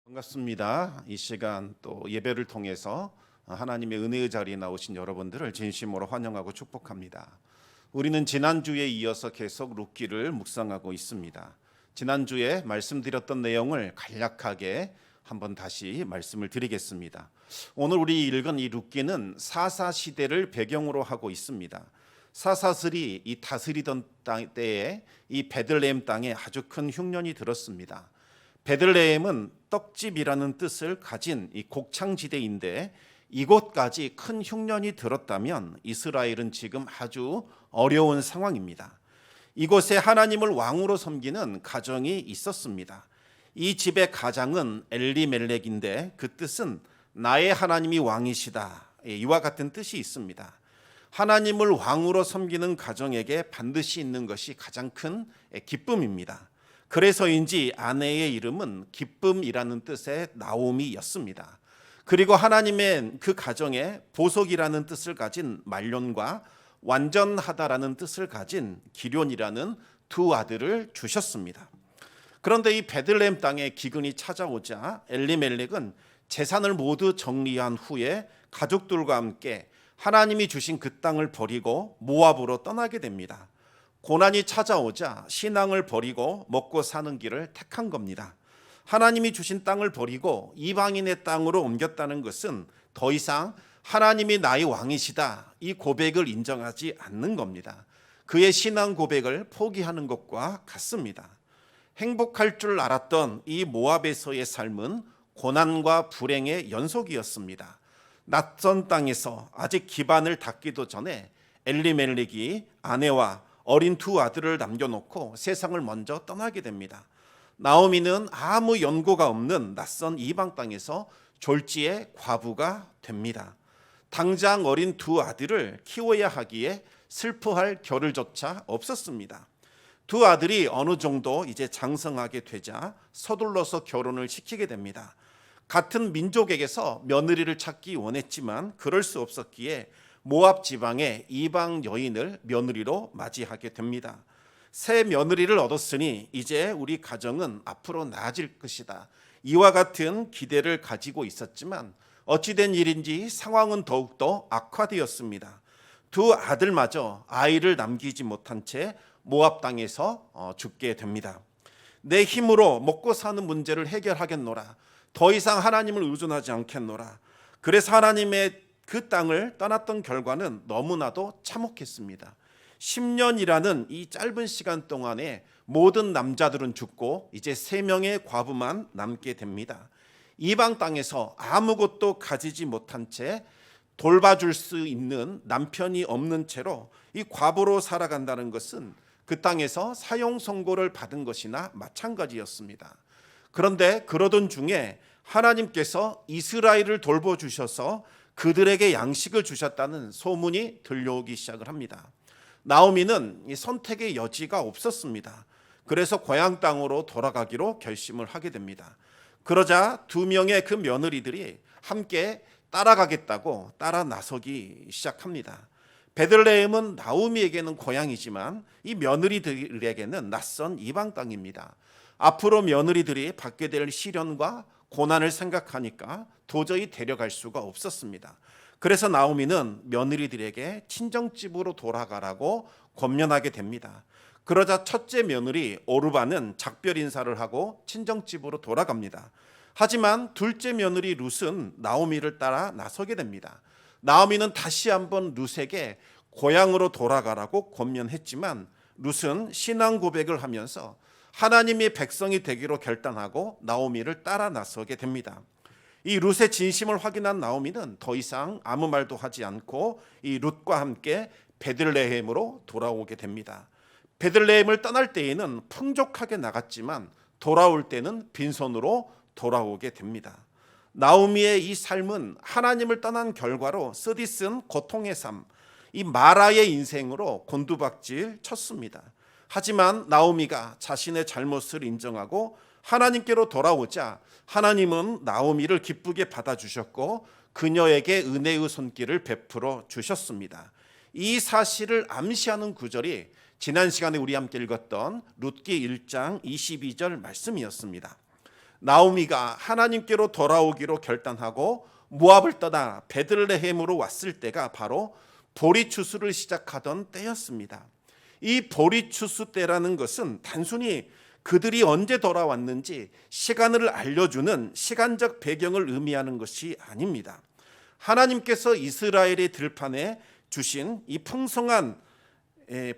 반갑습니다. 이 시간 또 예배를 통해서 하나님의 은혜의 자리에 나오신 여러분들을 진심으로 환영하고 축복합니다. 우리는 지난주에 이어서 계속 룻기를 묵상하고 있습니다. 지난주에 말씀드렸던 내용을 간략하게 한번 다시 말씀을 드리겠습니다. 오늘 우리 읽은 이 룻기는 사사 시대를 배경으로 하고 있습니다. 사사들이 이 다스리던 때에 이 베들레헴 땅에 아주 큰 흉년이 들었습니다. 베들레헴은 떡집이라는 뜻을 가진 이 곡창지대인데 이곳까지 큰 흉년이 들었다면 이스라엘은 지금 아주 어려운 상황입니다. 이곳에 하나님을 왕으로 섬기는 가정이 있었습니다. 이 집의 가장은 엘리멜렉인데 그 뜻은 나의 하나님이 왕이시다, 이와 같은 뜻이 있습니다. 하나님을 왕으로 섬기는 가정에게 반드시 있는 것이 가장 큰 기쁨입니다. 그래서인지 아내의 이름은 기쁨이라는 뜻의 나오미였습니다. 그리고 하나님의 그 가정에 보석이라는 뜻을 가진 말론과 완전하다라는 뜻을 가진 기련이라는 두 아들을 주셨습니다. 그런데 이 베들레헴 땅에 기근이 찾아오자 엘리멜렉은 재산을 모두 정리한 후에 가족들과 함께 하나님이 주신 그 땅을 버리고 모압으로 떠나게 됩니다. 고난이 찾아오자 신앙을 버리고 먹고 사는 길을 택한 겁니다. 하나님이 주신 땅을 버리고 이방인의 땅으로 옮겼다는 것은 더 이상 하나님이 나의 왕이시다, 이 고백을 인정하지 않는 겁니다. 그의 신앙 고백을 포기하는 것과 같습니다. 행복할 줄 알았던 이 모압에서의 삶은 고난과 불행의 연속이었습니다. 낯선 땅에서 아직 기반을 닦기도 전에 엘리멜렉이 아내와 어린 두 아들을 남겨놓고 세상을 먼저 떠나게 됩니다. 나오미는 아무 연고가 없는 낯선 이방 땅에서 졸지의 과부가 됩니다. 당장 어린 두 아들을 키워야 하기에 슬퍼할 겨를조차 없었습니다. 두 아들이 어느 정도 이제 장성하게 되자 서둘러서 결혼을 시키게 됩니다. 같은 민족에게서 며느리를 찾기 원했지만 그럴 수 없었기에 모압 지방의 이방 여인을 며느리로 맞이하게 됩니다. 새 며느리를 얻었으니 이제 우리 가정은 앞으로 나아질 것이다, 이와 같은 기대를 가지고 있었지만 어찌된 일인지 상황은 더욱더 악화되었습니다. 두 아들마저 아이를 남기지 못한 채 모압 땅에서 죽게 됩니다. 내 힘으로 먹고 사는 문제를 해결하겠노라, 더 이상 하나님을 의존하지 않겠노라. 그래서 하나님의 그 땅을 떠났던 결과는 너무나도 참혹했습니다. 10년이라는 이 짧은 시간 동안에 모든 남자들은 죽고 이제 3명의 과부만 남게 됩니다. 이방 땅에서 아무것도 가지지 못한 채 돌봐줄 수 있는 남편이 없는 채로 이 과부로 살아간다는 것은 그 땅에서 사형 선고를 받은 것이나 마찬가지였습니다. 그런데 그러던 중에 하나님께서 이스라엘을 돌보주셔서 그들에게 양식을 주셨다는 소문이 들려오기 시작을 합니다. 나오미는 이 선택의 여지가 없었습니다. 그래서 고향 땅으로 돌아가기로 결심을 하게 됩니다. 그러자 2명의 그 며느리들이 함께 따라가겠다고 따라 나서기 시작합니다. 베들레헴은 나오미에게는 고향이지만 이 며느리들에게는 낯선 이방 땅입니다. 앞으로 며느리들이 받게 될 시련과 고난을 생각하니까 도저히 데려갈 수가 없었습니다. 그래서 나오미는 며느리들에게 친정집으로 돌아가라고 권면하게 됩니다. 그러자 첫째 며느리 오르바는 작별 인사를 하고 친정집으로 돌아갑니다. 하지만 둘째 며느리 룻은 나오미를 따라 나서게 됩니다. 나오미는 다시 한번 룻에게 고향으로 돌아가라고 권면했지만 룻은 신앙 고백을 하면서 하나님의 백성이 되기로 결단하고 나오미를 따라 나서게 됩니다. 이 룻의 진심을 확인한 나오미는 더 이상 아무 말도 하지 않고 이 룻과 함께 베들레헴으로 돌아오게 됩니다. 베들레헴을 떠날 때에는 풍족하게 나갔지만 돌아올 때는 빈손으로 돌아오게 됩니다. 나오미의 이 삶은 하나님을 떠난 결과로 쓰디쓴 고통의 삶, 이 마라의 인생으로 곤두박질 쳤습니다. 하지만 나오미가 자신의 잘못을 인정하고 하나님께로 돌아오자 하나님은 나오미를 기쁘게 받아주셨고 그녀에게 은혜의 손길을 베풀어 주셨습니다. 이 사실을 암시하는 구절이 지난 시간에 우리 함께 읽었던 룻기 1장 22절 말씀이었습니다. 나오미가 하나님께로 돌아오기로 결단하고 모압을 떠나 베들레헴으로 왔을 때가 바로 보리추수를 시작하던 때였습니다. 이 보리추수 때라는 것은 단순히 그들이 언제 돌아왔는지 시간을 알려주는 시간적 배경을 의미하는 것이 아닙니다. 하나님께서 이스라엘의 들판에 주신 이 풍성한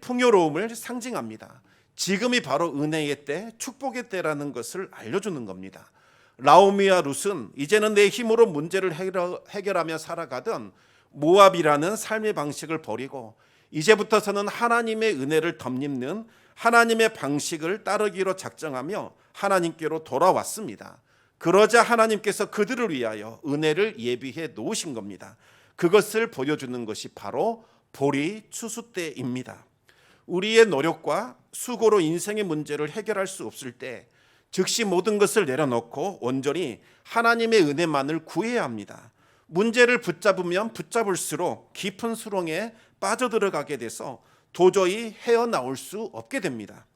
풍요로움을 상징합니다. 지금이 바로 은혜의 때, 축복의 때라는 것을 알려주는 겁니다. 나오미와 룻은 이제는 내 힘으로 문제를 해결하며 살아가던 모압이라는 삶의 방식을 버리고 이제부터서는 하나님의 은혜를 덧입는 하나님의 방식을 따르기로 작정하며 하나님께로 돌아왔습니다. 그러자 하나님께서 그들을 위하여 은혜를 예비해 놓으신 겁니다. 그것을 보여주는 것이 바로 보리 추수 때입니다. 우리의 노력과 수고로 인생의 문제를 해결할 수 없을 때 즉시 모든 것을 내려놓고 온전히 하나님의 은혜만을 구해야 합니다. 문제를 붙잡으면 붙잡을수록 깊은 수렁에 빠져들어가게 돼서 도저히 헤어나올 수 없게 됩니다.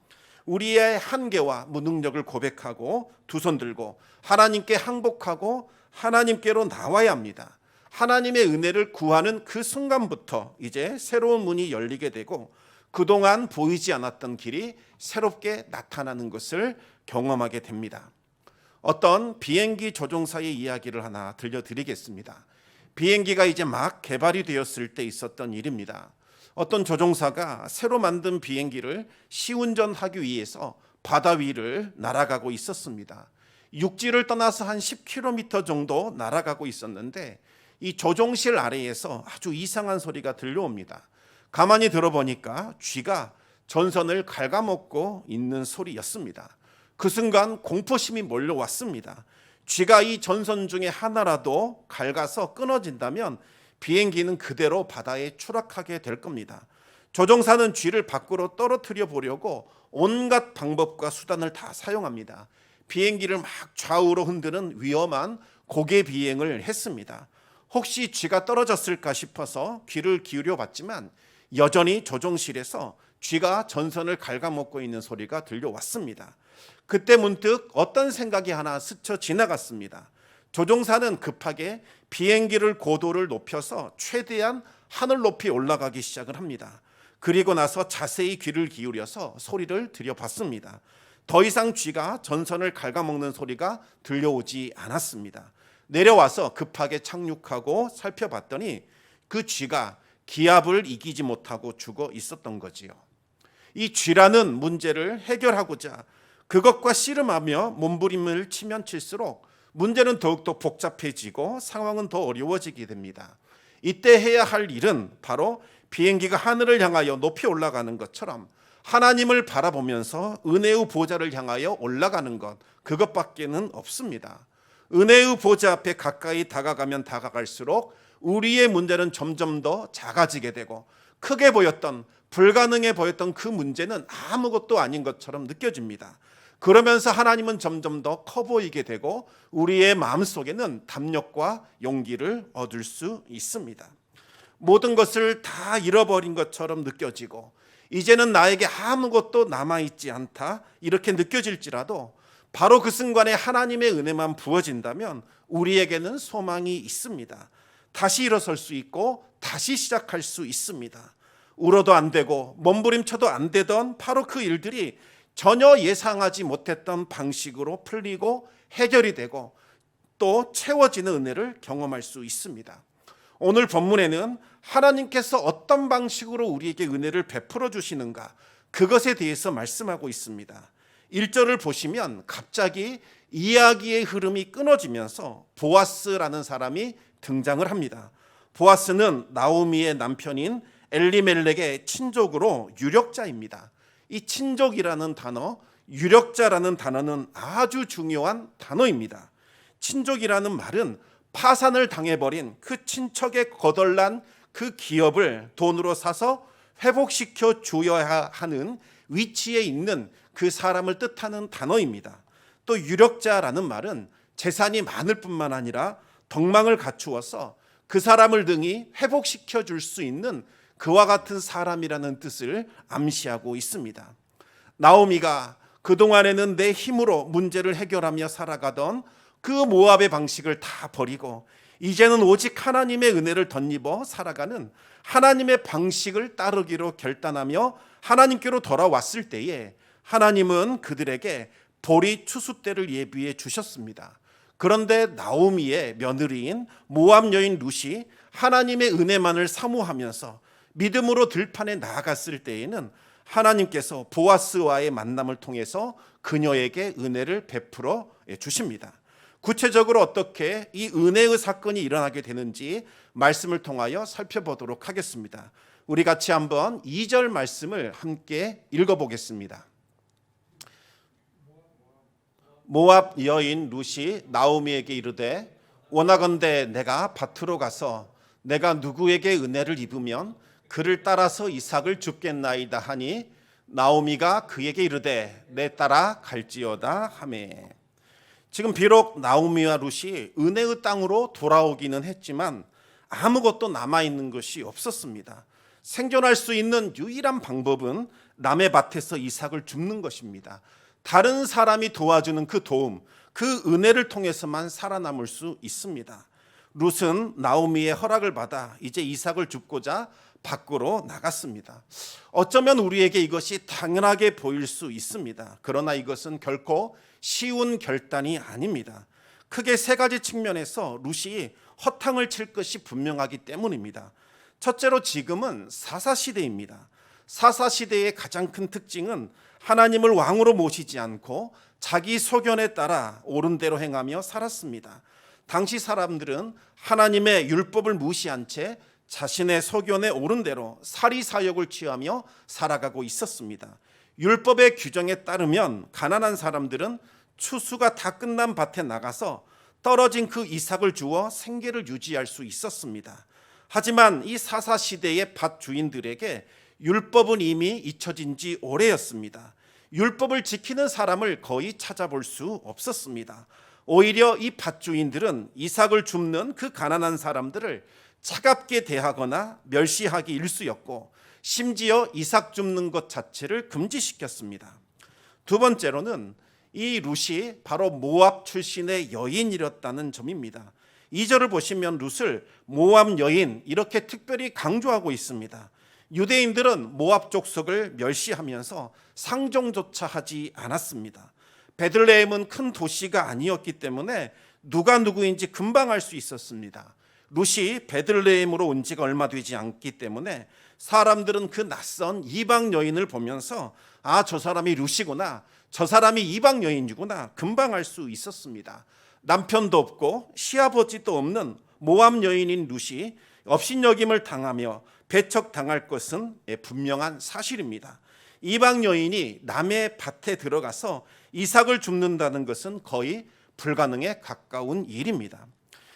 우리의 한계와 무능력을 고백하고 두 손 들고 하나님께 항복하고 하나님께로 나와야 합니다. 하나님의 은혜를 구하는 그 순간부터 이제 새로운 문이 열리게 되고 그동안 보이지 않았던 길이 새롭게 나타나는 것을 경험하게 됩니다. 어떤 비행기 조종사의 이야기를 하나 들려드리겠습니다. 비행기가 이제 막 개발이 되었을 때 있었던 일입니다. 어떤 조종사가 새로 만든 비행기를 시운전하기 위해서 바다 위를 날아가고 있었습니다. 육지를 떠나서 한 10km 정도 날아가고 있었는데 이 조종실 아래에서 아주 이상한 소리가 들려옵니다. 가만히 들어보니까 쥐가 전선을 갉아먹고 있는 소리였습니다. 그 순간 공포심이 몰려왔습니다. 쥐가 이 전선 중에 하나라도 갉아서 끊어진다면 비행기는 그대로 바다에 추락하게 될 겁니다. 조종사는 쥐를 밖으로 떨어뜨려 보려고 온갖 방법과 수단을 다 사용합니다. 비행기를 막 좌우로 흔드는 위험한 고개 비행을 했습니다. 혹시 쥐가 떨어졌을까 싶어서 귀를 기울여 봤지만 여전히 조종실에서 쥐가 전선을 갉아먹고 있는 소리가 들려왔습니다. 그때 문득 어떤 생각이 하나 스쳐 지나갔습니다. 조종사는 급하게 비행기를 고도를 높여서 최대한 하늘 높이 올라가기 시작을 합니다. 그리고 나서 자세히 귀를 기울여서 소리를 들여봤습니다. 더 이상 쥐가 전선을 갉아먹는 소리가 들려오지 않았습니다. 내려와서 급하게 착륙하고 살펴봤더니 그 쥐가 기압을 이기지 못하고 죽어 있었던 거지요. 이 쥐라는 문제를 해결하고자 그것과 씨름하며 몸부림을 치면 칠수록 문제는 더욱더 복잡해지고 상황은 더 어려워지게 됩니다. 이때 해야 할 일은 바로 비행기가 하늘을 향하여 높이 올라가는 것처럼 하나님을 바라보면서 은혜의 보좌를 향하여 올라가는 것, 그것밖에는 없습니다. 은혜의 보좌 앞에 가까이 다가가면 다가갈수록 우리의 문제는 점점 더 작아지게 되고 크게 보였던, 불가능해 보였던 그 문제는 아무것도 아닌 것처럼 느껴집니다. 그러면서 하나님은 점점 더 커 보이게 되고 우리의 마음속에는 담력과 용기를 얻을 수 있습니다. 모든 것을 다 잃어버린 것처럼 느껴지고 이제는 나에게 아무것도 남아있지 않다 이렇게 느껴질지라도 바로 그 순간에 하나님의 은혜만 부어진다면 우리에게는 소망이 있습니다. 다시 일어설 수 있고 다시 시작할 수 있습니다. 울어도 안 되고 몸부림쳐도 안 되던 바로 그 일들이 전혀 예상하지 못했던 방식으로 풀리고 해결이 되고 또 채워지는 은혜를 경험할 수 있습니다. 오늘 본문에는 하나님께서 어떤 방식으로 우리에게 은혜를 베풀어 주시는가 그것에 대해서 말씀하고 있습니다. 1절을 보시면 갑자기 이야기의 흐름이 끊어지면서 보아스라는 사람이 등장을 합니다. 보아스는 나오미의 남편인 엘리멜렉의 친족으로 유력자입니다. 이 친족이라는 단어, 유력자라는 단어는 아주 중요한 단어입니다. 친족이라는 말은 파산을 당해버린 그 친척의 거덜난 그 기업을 돈으로 사서 회복시켜 주어야 하는 위치에 있는 그 사람을 뜻하는 단어입니다. 또 유력자라는 말은 재산이 많을 뿐만 아니라 덕망을 갖추어서 그 사람을 등이 회복시켜 줄 수 있는 그와 같은 사람이라는 뜻을 암시하고 있습니다. 나오미가 그동안에는 내 힘으로 문제를 해결하며 살아가던 그 모압의 방식을 다 버리고 이제는 오직 하나님의 은혜를 덧입어 살아가는 하나님의 방식을 따르기로 결단하며 하나님께로 돌아왔을 때에 하나님은 그들에게 보리 추수 때를 예비해 주셨습니다. 그런데 나오미의 며느리인 모압 여인 룻이 하나님의 은혜만을 사모하면서 믿음으로 들판에 나아갔을 때에는 하나님께서 보아스와의 만남을 통해서 그녀에게 은혜를 베풀어 주십니다. 구체적으로 어떻게 이 은혜의 사건이 일어나게 되는지 말씀을 통하여 살펴보도록 하겠습니다. 우리 같이 한번 2절 말씀을 함께 읽어보겠습니다. 모압 여인 룻이 나오미에게 이르되 원하건대 내가 밭으로 가서 내가 누구에게 은혜를 입으면 그를 따라서 이삭을 줍겠나이다 하니 나오미가 그에게 이르되 내 따라 갈지어다 하매. 지금 비록 나오미와 룻이 은혜의 땅으로 돌아오기는 했지만 아무것도 남아있는 것이 없었습니다. 생존할 수 있는 유일한 방법은 남의 밭에서 이삭을 줍는 것입니다. 다른 사람이 도와주는 그 도움, 그 은혜를 통해서만 살아남을 수 있습니다. 룻은 나오미의 허락을 받아 이제 이삭을 줍고자 밖으로 나갔습니다. 어쩌면 우리에게 이것이 당연하게 보일 수 있습니다. 그러나 이것은 결코 쉬운 결단이 아닙니다. 크게 세 가지 측면에서 룻이 허탕을 칠 것이 분명하기 때문입니다. 첫째로 지금은 사사시대입니다. 사사시대의 가장 큰 특징은 하나님을 왕으로 모시지 않고 자기 소견에 따라 옳은 대로 행하며 살았습니다. 당시 사람들은 하나님의 율법을 무시한 채 자신의 소견에 옳은 대로 사리사욕을 취하며 살아가고 있었습니다. 율법의 규정에 따르면 가난한 사람들은 추수가 다 끝난 밭에 나가서 떨어진 그 이삭을 주어 생계를 유지할 수 있었습니다. 하지만 이 사사시대의 밭 주인들에게 율법은 이미 잊혀진 지 오래였습니다. 율법을 지키는 사람을 거의 찾아볼 수 없었습니다. 오히려 이 밭주인들은 이삭을 줍는 그 가난한 사람들을 차갑게 대하거나 멸시하기 일쑤였고 심지어 이삭 줍는 것 자체를 금지시켰습니다. 두 번째로는 이 룻이 바로 모압 출신의 여인이었다는 점입니다. 2절을 보시면 룻을 모압 여인 이렇게 특별히 강조하고 있습니다. 유대인들은 모압 족속을 멸시하면서 상종조차 하지 않았습니다. 베들레헴은 큰 도시가 아니었기 때문에 누가 누구인지 금방 알 수 있었습니다. 룻이 베들레헴으로 온 지가 얼마 되지 않기 때문에 사람들은 그 낯선 이방 여인을 보면서 아, 저 사람이 룻이구나, 저 사람이 이방 여인이구나 금방 알 수 있었습니다. 남편도 없고 시아버지도 없는 모압 여인인 룻이 업신여김을 당하며 배척당할 것은 분명한 사실입니다. 이방 여인이 남의 밭에 들어가서 이삭을 줍는다는 것은 거의 불가능에 가까운 일입니다.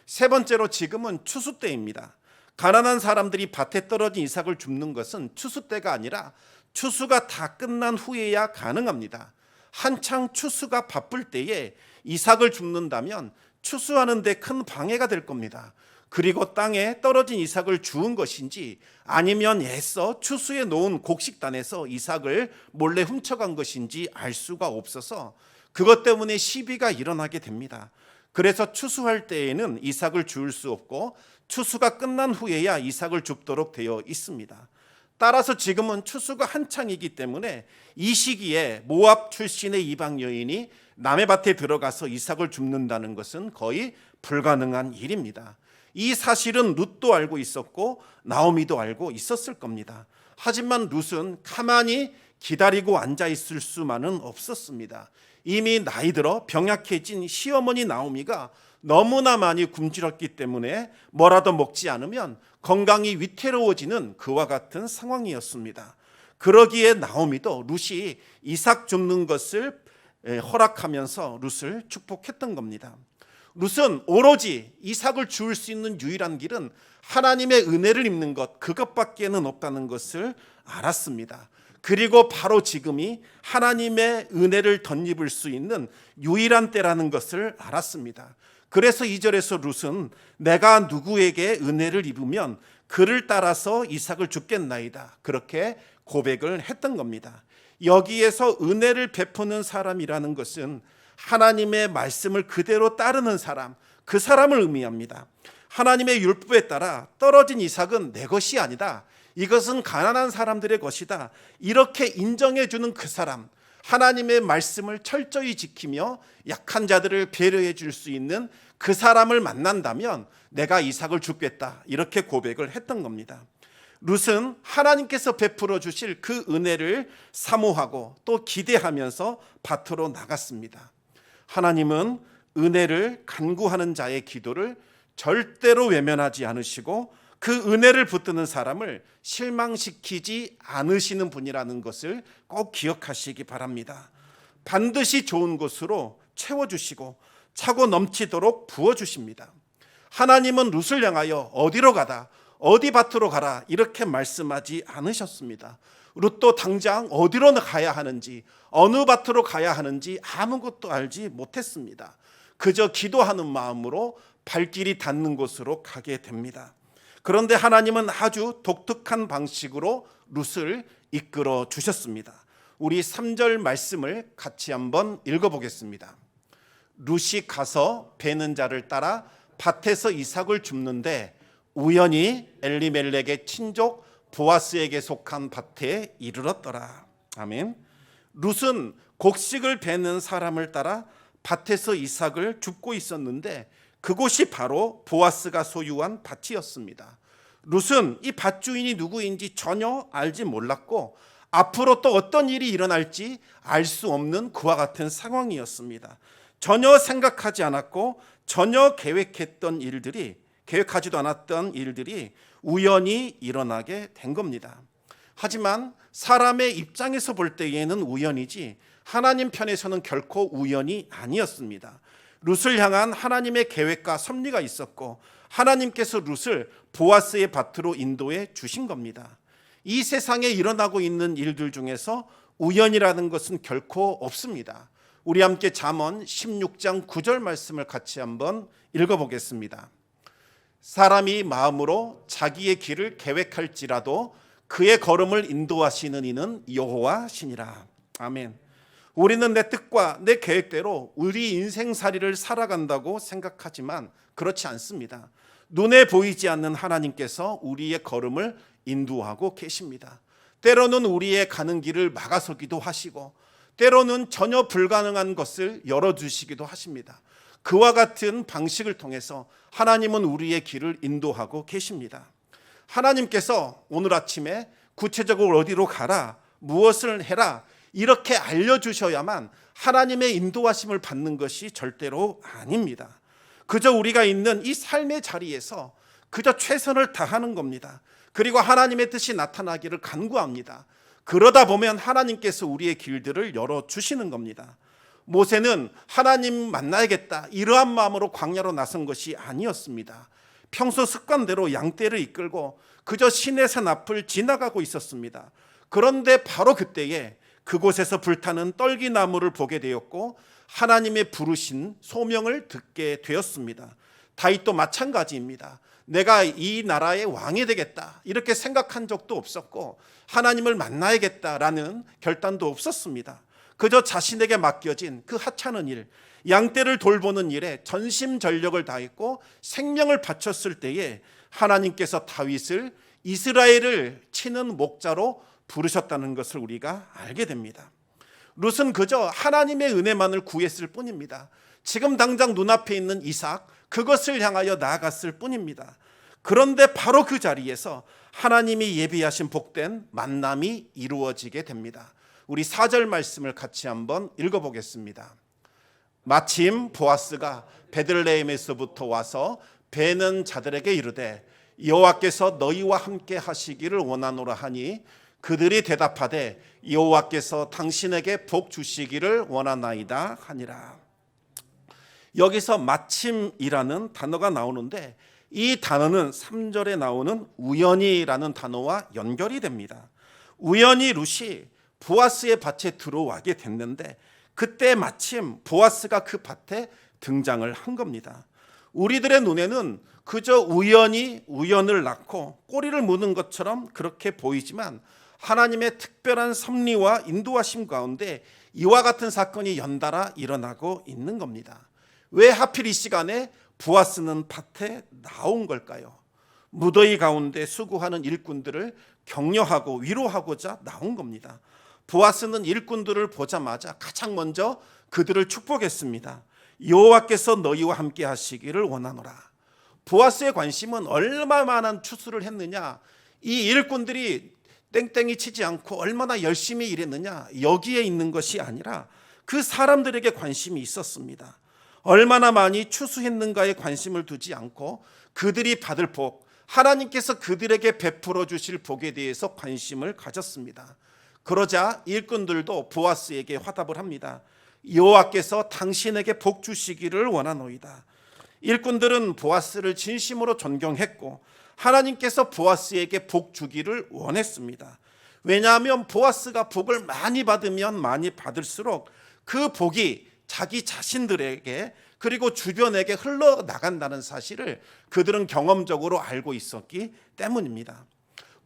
세 번째로 지금은 추수 때입니다. 가난한 사람들이 밭에 떨어진 이삭을 줍는 것은 추수 때가 아니라 추수가 다 끝난 후에야 가능합니다. 한창 추수가 바쁠 때에 이삭을 줍는다면 추수하는 데 큰 방해가 될 겁니다. 그리고 땅에 떨어진 이삭을 주운 것인지 아니면 애써 추수해 놓은 곡식단에서 이삭을 몰래 훔쳐간 것인지 알 수가 없어서 그것 때문에 시비가 일어나게 됩니다. 그래서 추수할 때에는 이삭을 주울 수 없고 추수가 끝난 후에야 이삭을 줍도록 되어 있습니다. 따라서 지금은 추수가 한창이기 때문에 이 시기에 모압 출신의 이방 여인이 남의 밭에 들어가서 이삭을 줍는다는 것은 거의 불가능한 일입니다. 이 사실은 룻도 알고 있었고 나오미도 알고 있었을 겁니다. 하지만 룻은 가만히 기다리고 앉아 있을 수만은 없었습니다. 이미 나이 들어 병약해진 시어머니 나오미가 너무나 많이 굶주렸기 때문에 뭐라도 먹지 않으면 건강이 위태로워지는 그와 같은 상황이었습니다. 그러기에 나오미도 룻이 이삭 줍는 것을 허락하면서 룻을 축복했던 겁니다. 룻은 오로지 이삭을 주울 수 있는 유일한 길은 하나님의 은혜를 입는 것, 그것밖에는 없다는 것을 알았습니다. 그리고 바로 지금이 하나님의 은혜를 덧입을 수 있는 유일한 때라는 것을 알았습니다. 그래서 2절에서 룻은 내가 누구에게 은혜를 입으면 그를 따라서 이삭을 줍겠나이다, 그렇게 고백을 했던 겁니다. 여기에서 은혜를 베푸는 사람이라는 것은 하나님의 말씀을 그대로 따르는 사람, 그 사람을 의미합니다. 하나님의 율법에 따라 떨어진 이삭은 내 것이 아니다, 이것은 가난한 사람들의 것이다, 이렇게 인정해 주는 그 사람, 하나님의 말씀을 철저히 지키며 약한 자들을 배려해 줄 수 있는 그 사람을 만난다면 내가 이삭을 주겠다, 이렇게 고백을 했던 겁니다. 룻은 하나님께서 베풀어 주실 그 은혜를 사모하고 또 기대하면서 밭으로 나갔습니다. 하나님은 은혜를 간구하는 자의 기도를 절대로 외면하지 않으시고 그 은혜를 붙드는 사람을 실망시키지 않으시는 분이라는 것을 꼭 기억하시기 바랍니다. 반드시 좋은 것으로 채워주시고 차고 넘치도록 부어주십니다. 하나님은 룻을 향하여 어디로 가다, 어디 밭으로 가라 이렇게 말씀하지 않으셨습니다. 룻도 당장 어디로 가야 하는지, 어느 밭으로 가야 하는지 아무것도 알지 못했습니다. 그저 기도하는 마음으로 발길이 닿는 곳으로 가게 됩니다. 그런데 하나님은 아주 독특한 방식으로 룻을 이끌어 주셨습니다. 우리 3절 말씀을 같이 한번 읽어보겠습니다. 룻이 가서 베는 자를 따라 밭에서 이삭을 줍는데 우연히 엘리멜렉의 친족 보아스에게 속한 밭에 이르렀더라. 아멘. 룻은 곡식을 베는 사람을 따라 밭에서 이삭을 줍고 있었는데 그곳이 바로 보아스가 소유한 밭이었습니다. 룻은 이 밭 주인이 누구인지 전혀 알지 몰랐고 앞으로 또 어떤 일이 일어날지 알 수 없는 그와 같은 상황이었습니다. 전혀 생각하지 않았고 전혀 계획하지도 않았던 일들이 우연히 일어나게 된 겁니다. 하지만 사람의 입장에서 볼 때에는 우연이지 하나님 편에서는 결코 우연이 아니었습니다. 룻을 향한 하나님의 계획과 섭리가 있었고 하나님께서 룻을 보아스의 밭으로 인도해 주신 겁니다. 이 세상에 일어나고 있는 일들 중에서 우연이라는 것은 결코 없습니다. 우리 함께 잠언 16장 9절 말씀을 같이 한번 읽어보겠습니다. 사람이 마음으로 자기의 길을 계획할지라도 그의 걸음을 인도하시는 이는 여호와시니라. 아멘. 우리는 내 뜻과 내 계획대로 우리 인생살이를 살아간다고 생각하지만 그렇지 않습니다. 눈에 보이지 않는 하나님께서 우리의 걸음을 인도하고 계십니다. 때로는 우리의 가는 길을 막아서기도 하시고 때로는 전혀 불가능한 것을 열어주시기도 하십니다. 그와 같은 방식을 통해서 하나님은 우리의 길을 인도하고 계십니다. 하나님께서 오늘 아침에 구체적으로 어디로 가라, 무엇을 해라 이렇게 알려주셔야만 하나님의 인도하심을 받는 것이 절대로 아닙니다. 그저 우리가 있는 이 삶의 자리에서 그저 최선을 다하는 겁니다. 그리고 하나님의 뜻이 나타나기를 간구합니다. 그러다 보면 하나님께서 우리의 길들을 열어주시는 겁니다. 모세는 하나님 만나야겠다 이러한 마음으로 광야로 나선 것이 아니었습니다. 평소 습관대로 양떼를 이끌고 그저 시내산 앞을 지나가고 있었습니다. 그런데 바로 그때에 그곳에서 불타는 떨기나무를 보게 되었고 하나님의 부르신 소명을 듣게 되었습니다. 다윗도 마찬가지입니다. 내가 이 나라의 왕이 되겠다 이렇게 생각한 적도 없었고 하나님을 만나야겠다라는 결단도 없었습니다. 그저 자신에게 맡겨진 그 하찮은 일, 양떼를 돌보는 일에 전심전력을 다했고 생명을 바쳤을 때에 하나님께서 다윗을 이스라엘을 치는 목자로 부르셨다는 것을 우리가 알게 됩니다. 룻은 그저 하나님의 은혜만을 구했을 뿐입니다. 지금 당장 눈앞에 있는 이삭, 그것을 향하여 나아갔을 뿐입니다. 그런데 바로 그 자리에서 하나님이 예비하신 복된 만남이 이루어지게 됩니다. 우리 4절 말씀을 같이 한번 읽어보겠습니다. 마침 보아스가 베들레헴에서부터 와서 베는 자들에게 이르되 여호와께서 너희와 함께 하시기를 원하노라 하니 그들이 대답하되 여호와께서 당신에게 복 주시기를 원하나이다 하니라. 여기서 마침이라는 단어가 나오는데 이 단어는 3절에 나오는 우연히라는 단어와 연결이 됩니다. 우연히 룻이 보아스의 밭에 들어와게 됐는데 그때 마침 보아스가 그 밭에 등장을 한 겁니다. 우리들의 눈에는 그저 우연히 우연을 낳고 꼬리를 무는 것처럼 그렇게 보이지만 하나님의 특별한 섭리와 인도하심 가운데 이와 같은 사건이 연달아 일어나고 있는 겁니다. 왜 하필 이 시간에 보아스는 밭에 나온 걸까요? 무더위 가운데 수고하는 일꾼들을 격려하고 위로하고자 나온 겁니다. 보아스는 일꾼들을 보자마자 가장 먼저 그들을 축복했습니다. 여호와께서 너희와 함께 하시기를 원하노라. 보아스의 관심은 얼마만한 추수를 했느냐, 이 일꾼들이 땡땡이 치지 않고 얼마나 열심히 일했느냐, 여기에 있는 것이 아니라 그 사람들에게 관심이 있었습니다. 얼마나 많이 추수했는가에 관심을 두지 않고 그들이 받을 복, 하나님께서 그들에게 베풀어 주실 복에 대해서 관심을 가졌습니다. 그러자 일꾼들도 보아스에게 화답을 합니다. 여호와께서 당신에게 복 주시기를 원하노이다. 일꾼들은 보아스를 진심으로 존경했고 하나님께서 보아스에게 복 주기를 원했습니다. 왜냐하면 보아스가 복을 많이 받으면 많이 받을수록 그 복이 자기 자신들에게 그리고 주변에게 흘러나간다는 사실을 그들은 경험적으로 알고 있었기 때문입니다.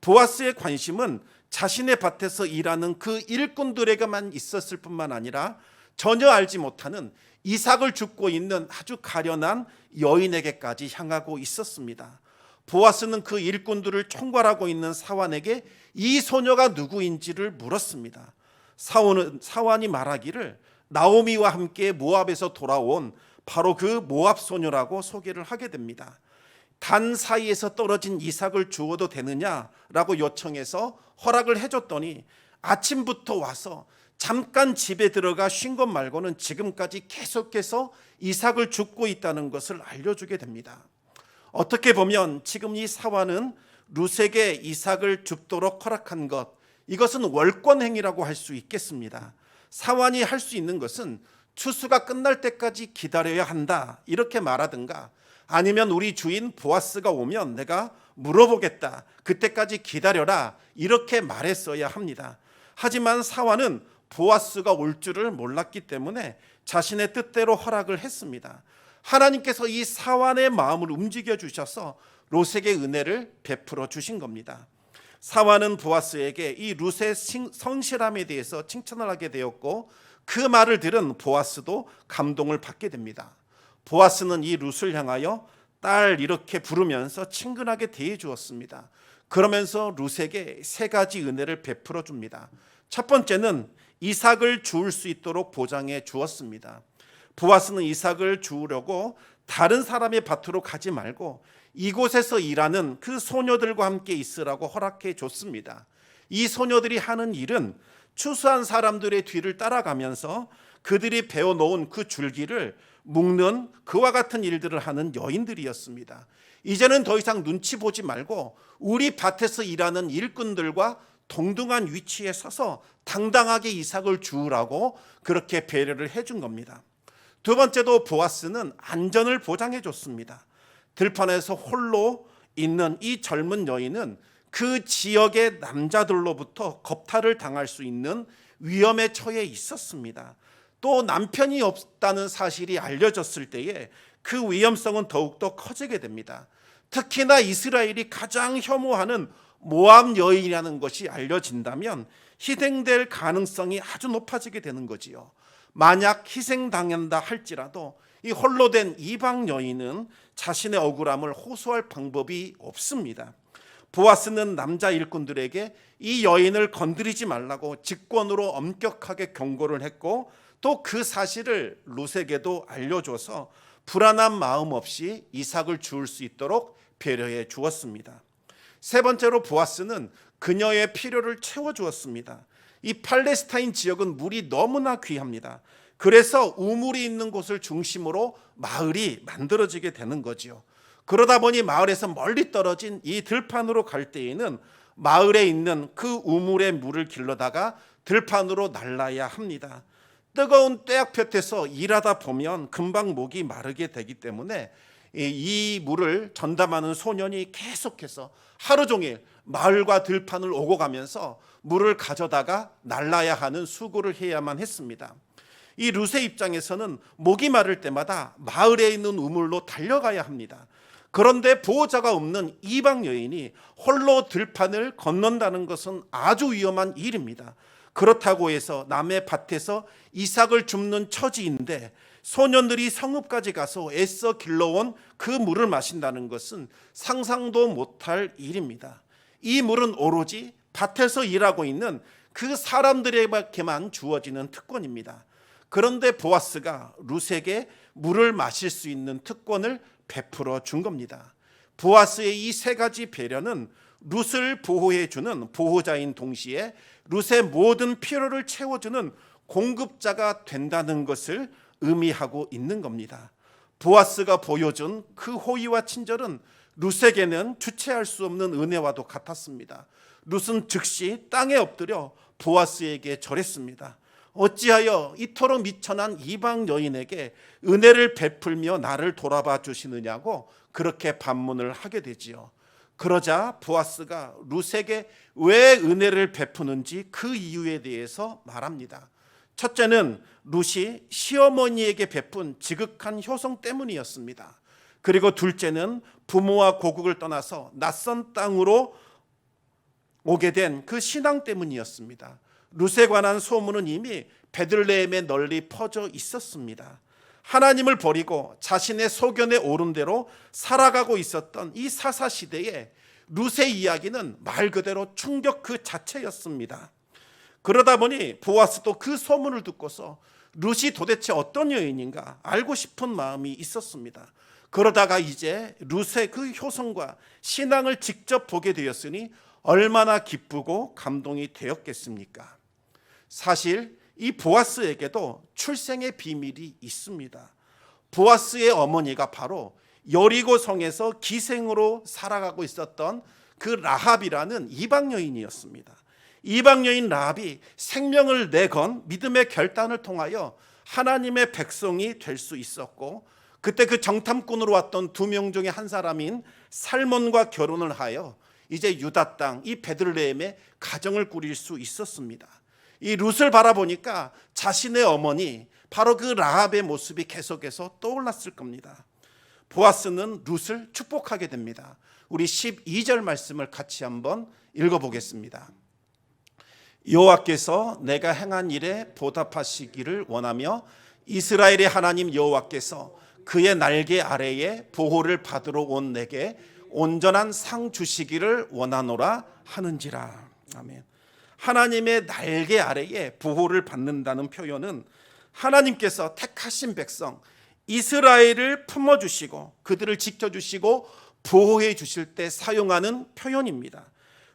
보아스의 관심은 자신의 밭에서 일하는 그 일꾼들에게만 있었을 뿐만 아니라 전혀 알지 못하는 이삭을 줍고 있는 아주 가련한 여인에게까지 향하고 있었습니다. 보아스는 그 일꾼들을 총괄하고 있는 사환에게 이 소녀가 누구인지를 물었습니다. 사환이 말하기를 나오미와 함께 모압에서 돌아온 바로 그 모압 소녀라고 소개를 하게 됩니다. 단 사이에서 떨어진 이삭을 주어도 되느냐라고 요청해서 허락을 해줬더니 아침부터 와서 잠깐 집에 들어가 쉰 것 말고는 지금까지 계속해서 이삭을 줍고 있다는 것을 알려주게 됩니다. 어떻게 보면 지금 이 사환은 룻에게 이삭을 줍도록 허락한 것, 이것은 월권행위라고 할 수 있겠습니다. 사환이 할 수 있는 것은 추수가 끝날 때까지 기다려야 한다 이렇게 말하든가, 아니면 우리 주인 보아스가 오면 내가 물어보겠다, 그때까지 기다려라 이렇게 말했어야 합니다. 하지만 사환은 보아스가 올 줄을 몰랐기 때문에 자신의 뜻대로 허락을 했습니다. 하나님께서 이 사환의 마음을 움직여 주셔서 롯에게 은혜를 베풀어 주신 겁니다. 사환은 보아스에게 이 룻의 성실함에 대해서 칭찬을 하게 되었고 그 말을 들은 보아스도 감동을 받게 됩니다. 보아스는 이 룻을 향하여 딸 이렇게 부르면서 친근하게 대해 주었습니다. 그러면서 룻에게 세 가지 은혜를 베풀어 줍니다. 첫 번째는 이삭을 주울 수 있도록 보장해 주었습니다. 보아스는 이삭을 주우려고 다른 사람의 밭으로 가지 말고 이곳에서 일하는 그 소녀들과 함께 있으라고 허락해 줬습니다. 이 소녀들이 하는 일은 추수한 사람들의 뒤를 따라가면서 그들이 베어놓은 그 줄기를 묶는 그와 같은 일들을 하는 여인들이었습니다. 이제는 더 이상 눈치 보지 말고 우리 밭에서 일하는 일꾼들과 동등한 위치에 서서 당당하게 이삭을 주우라고 그렇게 배려를 해준 겁니다. 두 번째도 보아스는 안전을 보장해 줬습니다. 들판에서 홀로 있는 이 젊은 여인은 그 지역의 남자들로부터 겁탈을 당할 수 있는 위험에 처해 있었습니다. 또 남편이 없다는 사실이 알려졌을 때에 그 위험성은 더욱더 커지게 됩니다. 특히나 이스라엘이 가장 혐오하는 모압 여인이라는 것이 알려진다면 희생될 가능성이 아주 높아지게 되는 거지요. 만약 희생당한다 할지라도 이 홀로 된 이방 여인은 자신의 억울함을 호소할 방법이 없습니다. 보아스는 남자 일꾼들에게 이 여인을 건드리지 말라고 직권으로 엄격하게 경고를 했고 또 그 사실을 룻에게도 알려줘서 불안한 마음 없이 이삭을 주울 수 있도록 배려해 주었습니다. 세 번째로 보아스는 그녀의 필요를 채워주었습니다. 이 팔레스타인 지역은 물이 너무나 귀합니다. 그래서 우물이 있는 곳을 중심으로 마을이 만들어지게 되는 거지요. 그러다 보니 마을에서 멀리 떨어진 이 들판으로 갈 때에는 마을에 있는 그 우물의 물을 길러다가 들판으로 날라야 합니다. 뜨거운 떼약볕에서 일하다 보면 금방 목이 마르게 되기 때문에 이 물을 전담하는 소년이 계속해서 하루 종일 마을과 들판을 오고 가면서 물을 가져다가 날라야 하는 수고를 해야만 했습니다. 이 룻의 입장에서는 목이 마를 때마다 마을에 있는 우물로 달려가야 합니다. 그런데 보호자가 없는 이방 여인이 홀로 들판을 건넌다는 것은 아주 위험한 일입니다. 그렇다고 해서 남의 밭에서 이삭을 줍는 처지인데 소년들이 성읍까지 가서 애써 길러온 그 물을 마신다는 것은 상상도 못할 일입니다. 이 물은 오로지 밭에서 일하고 있는 그 사람들에게만 주어지는 특권입니다. 그런데 보아스가 룻에게 물을 마실 수 있는 특권을 베풀어 준 겁니다. 보아스의 이 세 가지 배려는 룻을 보호해 주는 보호자인 동시에 룻의 모든 필요를 채워주는 공급자가 된다는 것을 의미하고 있는 겁니다. 보아스가 보여준 그 호의와 친절은 룻에게는 주체할 수 없는 은혜와도 같았습니다. 룻은 즉시 땅에 엎드려 보아스에게 절했습니다. 어찌하여 이토록 미천한 이방 여인에게 은혜를 베풀며 나를 돌아봐 주시느냐고 그렇게 반문을 하게 되지요. 그러자 보아스가 룻에게 왜 은혜를 베푸는지 그 이유에 대해서 말합니다. 첫째는 룻이 시어머니에게 베푼 지극한 효성 때문이었습니다. 그리고 둘째는 부모와 고국을 떠나서 낯선 땅으로 오게 된 그 신앙 때문이었습니다. 룻에 관한 소문은 이미 베들레헴에 널리 퍼져 있었습니다. 하나님을 버리고 자신의 소견에 오른 대로 살아가고 있었던 이 사사시대에 룻의 이야기는 말 그대로 충격 그 자체였습니다. 그러다 보니 보아스도 그 소문을 듣고서 룻이 도대체 어떤 여인인가 알고 싶은 마음이 있었습니다. 그러다가 이제 룻의 그 효성과 신앙을 직접 보게 되었으니 얼마나 기쁘고 감동이 되었겠습니까? 사실 이 보아스에게도 출생의 비밀이 있습니다. 보아스의 어머니가 바로 여리고 성에서 기생으로 살아가고 있었던 그 라합이라는 이방 여인이었습니다. 이방 여인 라합이 생명을 내건 믿음의 결단을 통하여 하나님의 백성이 될 수 있었고, 그때 그 정탐꾼으로 왔던 두 명 중에 한 사람인 살몬과 결혼을 하여 이제 유다 땅 이 베들레헴에 가정을 꾸릴 수 있었습니다. 이 룻을 바라보니까 자신의 어머니 바로 그 라합의 모습이 계속해서 떠올랐을 겁니다. 보아스는 룻을 축복하게 됩니다. 우리 12절 말씀을 같이 한번 읽어보겠습니다. 여호와께서 내가 행한 일에 보답하시기를 원하며 이스라엘의 하나님 여호와께서 그의 날개 아래에 보호를 받으러 온 내게 온전한 상 주시기를 원하노라 하는지라. 아멘. 하나님의 날개 아래에 보호를 받는다는 표현은 하나님께서 택하신 백성 이스라엘을 품어주시고 그들을 지켜주시고 보호해 주실 때 사용하는 표현입니다.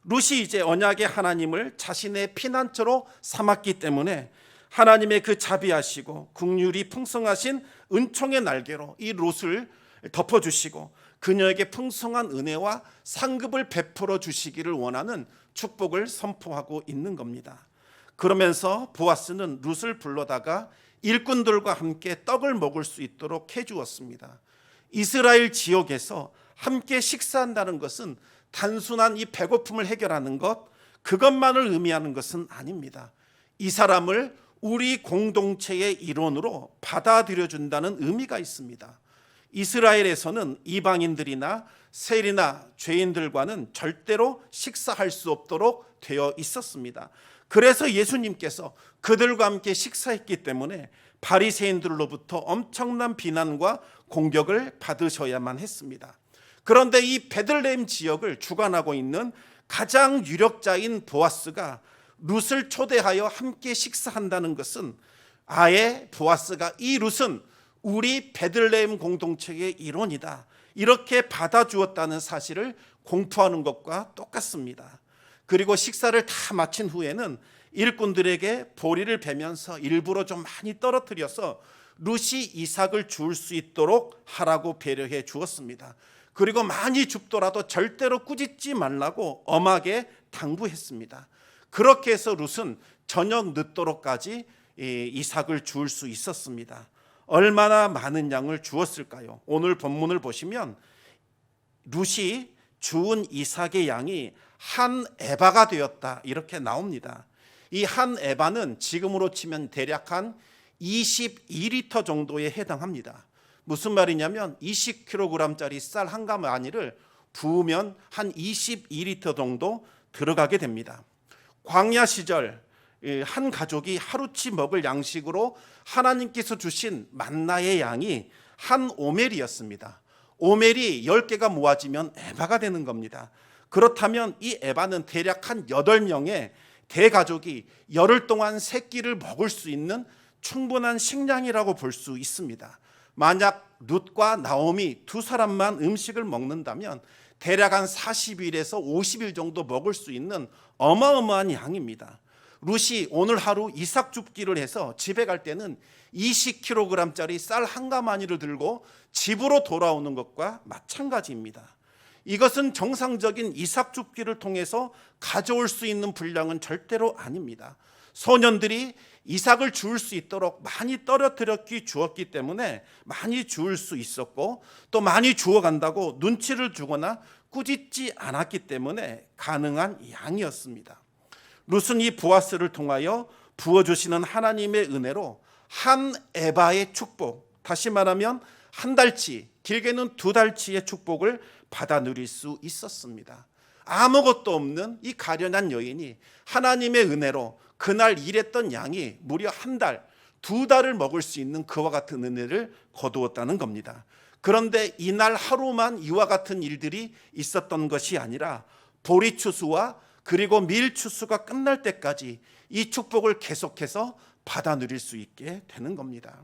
룻이 이제 언약의 하나님을 자신의 피난처로 삼았기 때문에 하나님의 그 자비하시고 긍휼이 풍성하신 은총의 날개로 이 룻을 덮어주시고 그녀에게 풍성한 은혜와 상급을 베풀어 주시기를 원하는 축복을 선포하고 있는 겁니다. 그러면서 보아스는 룻을 불러다가 일꾼들과 함께 떡을 먹을 수 있도록 해주었습니다. 이스라엘 지역에서 함께 식사한다는 것은 단순한 이 배고픔을 해결하는 것, 그것만을 의미하는 것은 아닙니다. 이 사람을 우리 공동체의 일원으로 받아들여준다는 의미가 있습니다. 이스라엘에서는 이방인들이나 세리나 죄인들과는 절대로 식사할 수 없도록 되어 있었습니다. 그래서 예수님께서 그들과 함께 식사했기 때문에 바리새인들로부터 엄청난 비난과 공격을 받으셔야만 했습니다. 그런데 이 베들레헴 지역을 주관하고 있는 가장 유력자인 보아스가 룻을 초대하여 함께 식사한다는 것은 아예 보아스가 이 룻은 우리 베들레헴 공동체의 일원이다, 이렇게 받아주었다는 사실을 공포하는 것과 똑같습니다. 그리고 식사를 다 마친 후에는 일꾼들에게 보리를 베면서 일부러 좀 많이 떨어뜨려서 룻이 이삭을 줄 수 있도록 하라고 배려해 주었습니다. 그리고 많이 줍더라도 절대로 꾸짖지 말라고 엄하게 당부했습니다. 그렇게 해서 룻은 저녁 늦도록까지 이삭을 줄 수 있었습니다. 얼마나 많은 양을 주었을까요? 오늘 본문을 보시면 룻이 주은 이삭의 양이 한 에바가 되었다, 이렇게 나옵니다. 이 한 에바는 지금으로 치면 대략 한 22리터 정도에 해당합니다. 무슨 말이냐면 20kg짜리 쌀 한 가마니를 부으면 한 22리터 정도 들어가게 됩니다. 광야 시절 한 가족이 하루치 먹을 양식으로 하나님께서 주신 만나의 양이 한 오멜이었습니다. 오멜이 10개가 모아지면 에바가 되는 겁니다. 그렇다면 이 에바는 대략 한 8명의 대가족이 열흘 동안 세 끼를 먹을 수 있는 충분한 식량이라고 볼 수 있습니다. 만약 룻과 나오미 두 사람만 음식을 먹는다면 대략 한 40일에서 50일 정도 먹을 수 있는 어마어마한 양입니다. 룻이 오늘 하루 이삭 줍기를 해서 집에 갈 때는 20kg짜리 쌀 한 가마니를 들고 집으로 돌아오는 것과 마찬가지입니다. 이것은 정상적인 이삭 줍기를 통해서 가져올 수 있는 분량은 절대로 아닙니다. 소년들이 이삭을 주울 수 있도록 많이 떨어뜨려 주었기 때문에 많이 주울 수 있었고, 또 많이 주어간다고 눈치를 주거나 꾸짖지 않았기 때문에 가능한 양이었습니다. 룻은 이 보아스를 통하여 부어주시는 하나님의 은혜로 한 에바의 축복, 다시 말하면 한 달치, 길게는 2달치의 축복을 받아 누릴 수 있었습니다. 아무것도 없는 이 가련한 여인이 하나님의 은혜로 그날 일했던 양이 무려 한 달, 2달을 먹을 수 있는 그와 같은 은혜를 거두었다는 겁니다. 그런데 이날 하루만 이와 같은 일들이 있었던 것이 아니라 보리 추수와 그리고 밀 추수가 끝날 때까지 이 축복을 계속해서 받아 누릴 수 있게 되는 겁니다.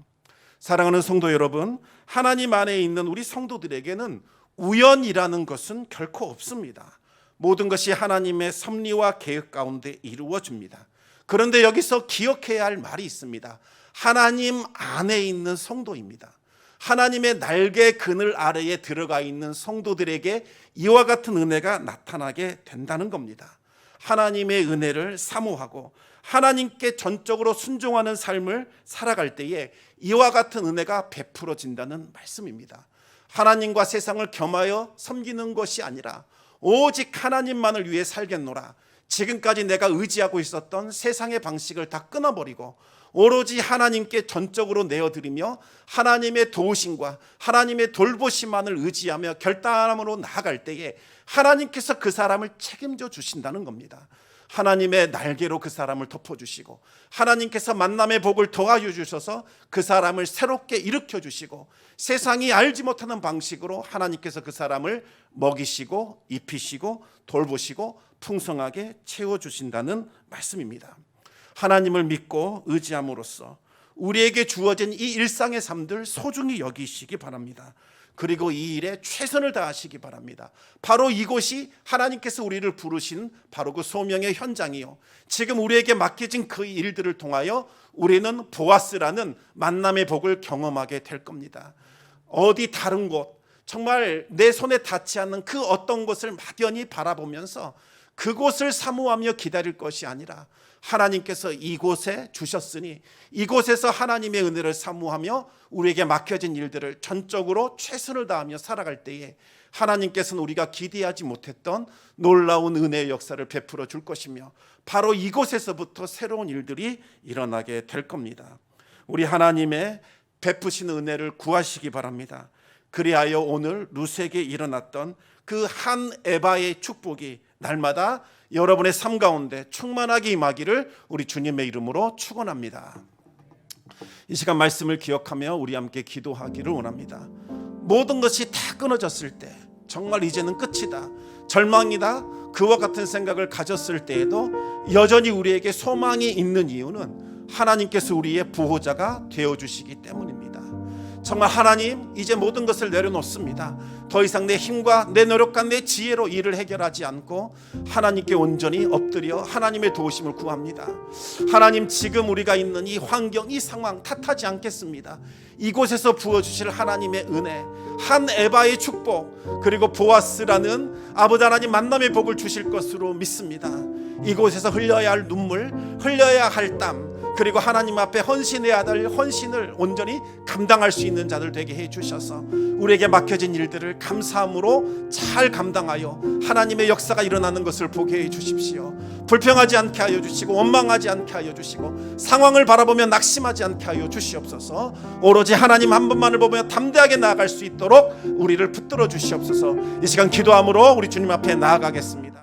사랑하는 성도 여러분, 하나님 안에 있는 우리 성도들에게는 우연이라는 것은 결코 없습니다. 모든 것이 하나님의 섭리와 계획 가운데 이루어집니다. 그런데 여기서 기억해야 할 말이 있습니다. 하나님 안에 있는 성도입니다. 하나님의 날개 그늘 아래에 들어가 있는 성도들에게 이와 같은 은혜가 나타나게 된다는 겁니다. 하나님의 은혜를 사모하고 하나님께 전적으로 순종하는 삶을 살아갈 때에 이와 같은 은혜가 베풀어진다는 말씀입니다. 하나님과 세상을 겸하여 섬기는 것이 아니라 오직 하나님만을 위해 살겠노라. 지금까지 내가 의지하고 있었던 세상의 방식을 다 끊어버리고 오로지 하나님께 전적으로 내어드리며 하나님의 도우심과 하나님의 돌보심만을 의지하며 결단함으로 나아갈 때에 하나님께서 그 사람을 책임져 주신다는 겁니다. 하나님의 날개로 그 사람을 덮어주시고 하나님께서 만남의 복을 더하여 주셔서 그 사람을 새롭게 일으켜 주시고 세상이 알지 못하는 방식으로 하나님께서 그 사람을 먹이시고 입히시고 돌보시고 풍성하게 채워주신다는 말씀입니다. 하나님을 믿고 의지함으로써 우리에게 주어진 이 일상의 삶들 소중히 여기시기 바랍니다. 그리고 이 일에 최선을 다하시기 바랍니다. 바로 이곳이 하나님께서 우리를 부르신 바로 그 소명의 현장이요, 지금 우리에게 맡겨진 그 일들을 통하여 우리는 보아스라는 만남의 복을 경험하게 될 겁니다. 어디 다른 곳, 정말 내 손에 닿지 않는 그 어떤 곳을 막연히 바라보면서 그곳을 사모하며 기다릴 것이 아니라 하나님께서 이곳에 주셨으니 이곳에서 하나님의 은혜를 사모하며 우리에게 맡겨진 일들을 전적으로 최선을 다하며 살아갈 때에 하나님께서는 우리가 기대하지 못했던 놀라운 은혜의 역사를 베풀어 줄 것이며 바로 이곳에서부터 새로운 일들이 일어나게 될 겁니다. 우리 하나님의 베푸시는 은혜를 구하시기 바랍니다. 그리하여 오늘 룻에게 일어났던 그 한 에바의 축복이 날마다 여러분의 삶 가운데 충만하게 임하기를 우리 주님의 이름으로 축원합니다. 이 시간 말씀을 기억하며 우리 함께 기도하기를 원합니다. 모든 것이 다 끊어졌을 때, 정말 이제는 끝이다, 절망이다, 그와 같은 생각을 가졌을 때에도 여전히 우리에게 소망이 있는 이유는 하나님께서 우리의 보호자가 되어주시기 때문입니다. 정말 하나님, 이제 모든 것을 내려놓습니다. 더 이상 내 힘과 내 노력과 내 지혜로 일을 해결하지 않고 하나님께 온전히 엎드려 하나님의 도우심을 구합니다. 하나님, 지금 우리가 있는 이 환경, 이 상황 탓하지 않겠습니다. 이곳에서 부어주실 하나님의 은혜, 한 에바의 축복, 그리고 보아스라는 아버지 하나님 만남의 복을 주실 것으로 믿습니다. 이곳에서 흘려야 할 눈물, 흘려야 할 땀, 그리고 하나님 앞에 헌신해야 될 헌신을 온전히 감당할 수 있는 자들 되게 해 주셔서 우리에게 맡겨진 일들을 감사함으로 잘 감당하여 하나님의 역사가 일어나는 것을 보게 해 주십시오. 불평하지 않게 하여 주시고 원망하지 않게 하여 주시고 상황을 바라보며 낙심하지 않게 하여 주시옵소서. 오로지 하나님 한 분만을 보며 담대하게 나아갈 수 있도록 우리를 붙들어 주시옵소서. 이 시간 기도함으로 우리 주님 앞에 나아가겠습니다.